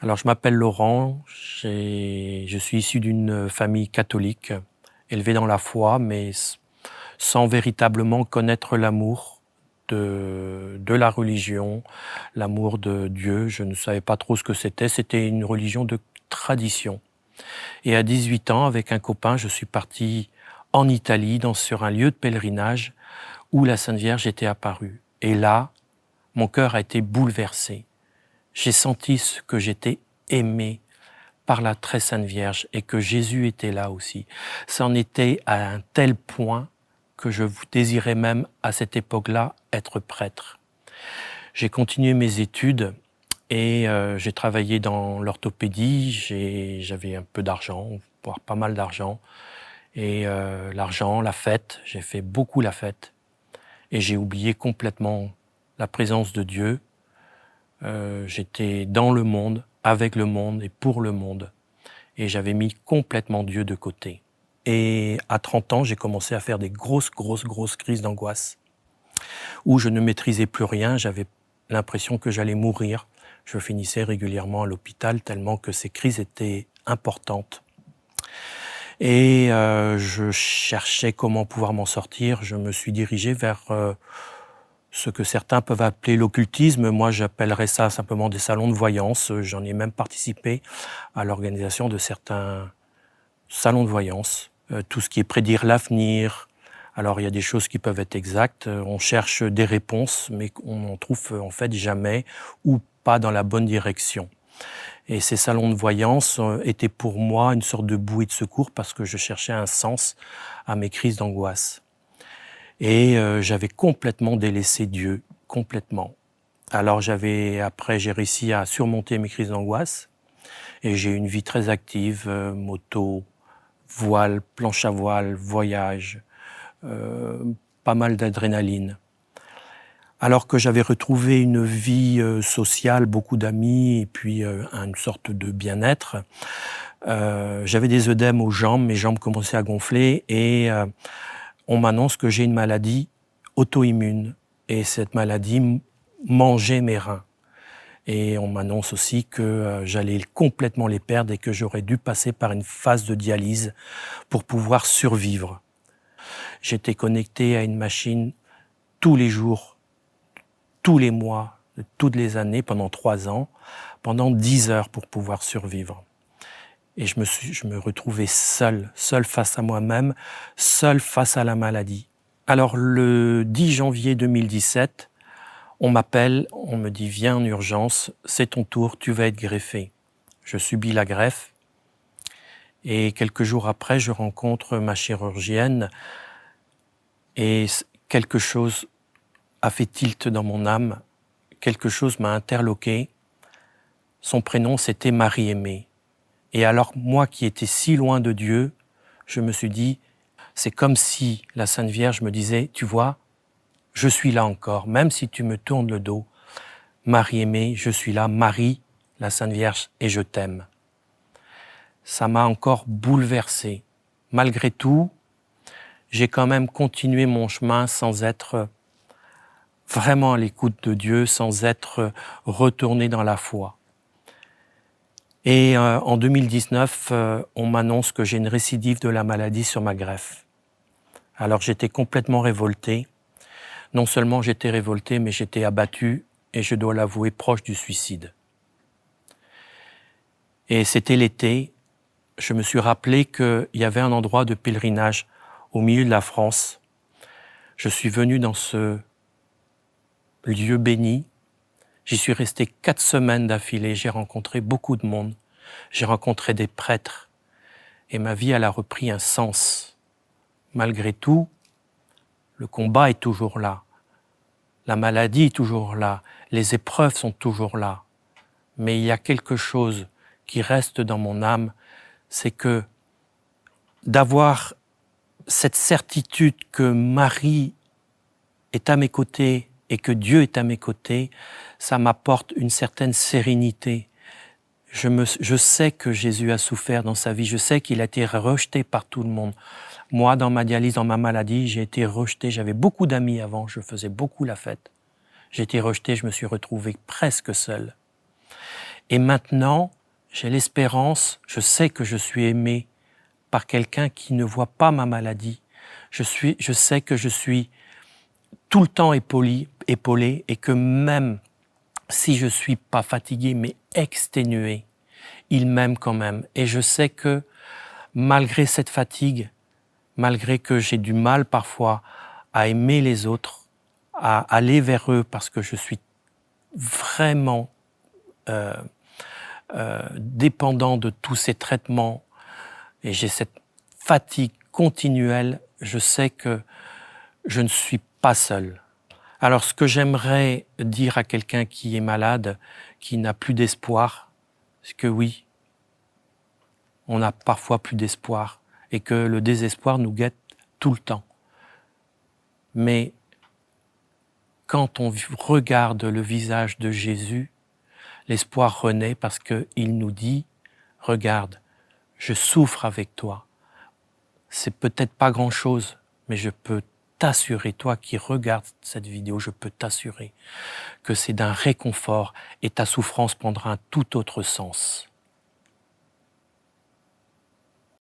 Alors, je m'appelle Laurent, je suis issu d'une famille catholique, élevée dans la foi, mais sans véritablement connaître l'amour de la religion, l'amour de Dieu. Je ne savais pas trop ce que c'était. C'était une religion de tradition. Et à 18 ans, avec un copain, je suis parti en Italie, sur un lieu de pèlerinage où la Sainte Vierge était apparue. Et là, mon cœur a été bouleversé. J'ai senti que j'étais aimé par la très Sainte Vierge et que Jésus était là aussi. Ça en était à un tel point que je désirais même à cette époque-là être prêtre. J'ai continué mes études et j'ai travaillé dans l'orthopédie. J'avais un peu d'argent, voire pas mal d'argent. Et l'argent, la fête, j'ai fait beaucoup la fête. Et j'ai oublié complètement la présence de Dieu. J'étais dans le monde, avec le monde et pour le monde. Et j'avais mis complètement Dieu de côté. Et à 30 ans, j'ai commencé à faire des grosses crises d'angoisse où je ne maîtrisais plus rien. J'avais l'impression que j'allais mourir. Je finissais régulièrement à l'hôpital tellement que ces crises étaient importantes. Et je cherchais comment pouvoir m'en sortir. Je me suis dirigé vers ce que certains peuvent appeler l'occultisme. Moi, j'appellerais ça simplement des salons de voyance. J'en ai même participé à l'organisation de certains salons de voyance. Tout ce qui est prédire l'avenir. Alors, il y a des choses qui peuvent être exactes. On cherche des réponses, mais on n'en trouve en fait jamais ou pas dans la bonne direction. Et ces salons de voyance étaient pour moi une sorte de bouée de secours parce que je cherchais un sens à mes crises d'angoisse. Et j'avais complètement délaissé Dieu, complètement. Alors après j'ai réussi à surmonter mes crises d'angoisse et j'ai eu une vie très active, moto, voile, planche à voile, voyage, pas mal d'adrénaline. Alors que j'avais retrouvé une vie sociale, beaucoup d'amis et puis une sorte de bien-être, j'avais des œdèmes aux jambes, mes jambes commençaient à gonfler et on m'annonce que j'ai une maladie auto-immune et cette maladie mangeait mes reins. Et on m'annonce aussi que j'allais complètement les perdre et que j'aurais dû passer par une phase de dialyse pour pouvoir survivre. J'étais connecté à une machine tous les jours, tous les mois, toutes les années, pendant 3 ans, pendant 10 heures pour pouvoir survivre. Et je me retrouvais seul face à moi-même, seul face à la maladie. Alors le 10 janvier 2017, on m'appelle, on me dit « Viens en urgence, c'est ton tour, tu vas être greffé ». Je subis la greffe et quelques jours après, je rencontre ma chirurgienne et quelque chose a fait tilt dans mon âme, quelque chose m'a interloqué. Son prénom, c'était Marie-Aimée. Et alors, moi qui étais si loin de Dieu, je me suis dit, c'est comme si la Sainte Vierge me disait, tu vois, je suis là encore, même si tu me tournes le dos. Marie-Aimée, je suis là, Marie, la Sainte Vierge, et je t'aime. Ça m'a encore bouleversé. Malgré tout, j'ai quand même continué mon chemin sans être vraiment à l'écoute de Dieu, sans être retourné dans la foi. Et en 2019, on m'annonce que j'ai une récidive de la maladie sur ma greffe. Alors j'étais complètement révolté. Non seulement j'étais révolté, mais j'étais abattu et je dois l'avouer proche du suicide. Et c'était l'été. Je me suis rappelé qu'il y avait un endroit de pèlerinage au milieu de la France. Je suis venu dans ce lieu béni. J'y suis resté 4 semaines d'affilée. J'ai rencontré beaucoup de monde. J'ai rencontré des prêtres. Et ma vie, elle a repris un sens. Malgré tout, le combat est toujours là. La maladie est toujours là. Les épreuves sont toujours là. Mais il y a quelque chose qui reste dans mon âme, c'est que d'avoir cette certitude que Marie est à mes côtés et que Dieu est à mes côtés, ça m'apporte une certaine sérénité. Je sais que Jésus a souffert dans sa vie, je sais qu'il a été rejeté par tout le monde. Moi, dans ma dialyse, dans ma maladie, j'ai été rejeté. J'avais beaucoup d'amis avant, je faisais beaucoup la fête. J'ai été rejeté, je me suis retrouvé presque seul. Et maintenant, j'ai l'espérance, je sais que je suis aimé par quelqu'un qui ne voit pas ma maladie. Je sais que je suis tout le temps épaulé et que même si je ne suis pas fatigué mais exténué, il m'aime quand même. Et je sais que malgré cette fatigue, malgré que j'ai du mal parfois à aimer les autres, à aller vers eux parce que je suis vraiment dépendant de tous ces traitements et j'ai cette fatigue continuelle, je sais que je ne suis pas seul. Alors ce que j'aimerais dire à quelqu'un qui est malade, qui n'a plus d'espoir, c'est que oui, on n'a parfois plus d'espoir et que le désespoir nous guette tout le temps. Mais quand on regarde le visage de Jésus, l'espoir renaît parce qu'il nous dit « Regarde, je souffre avec toi. C'est peut-être pas grand-chose, mais je peux t'assurer, toi qui regardes cette vidéo, je peux t'assurer que c'est d'un réconfort et ta souffrance prendra un tout autre sens. »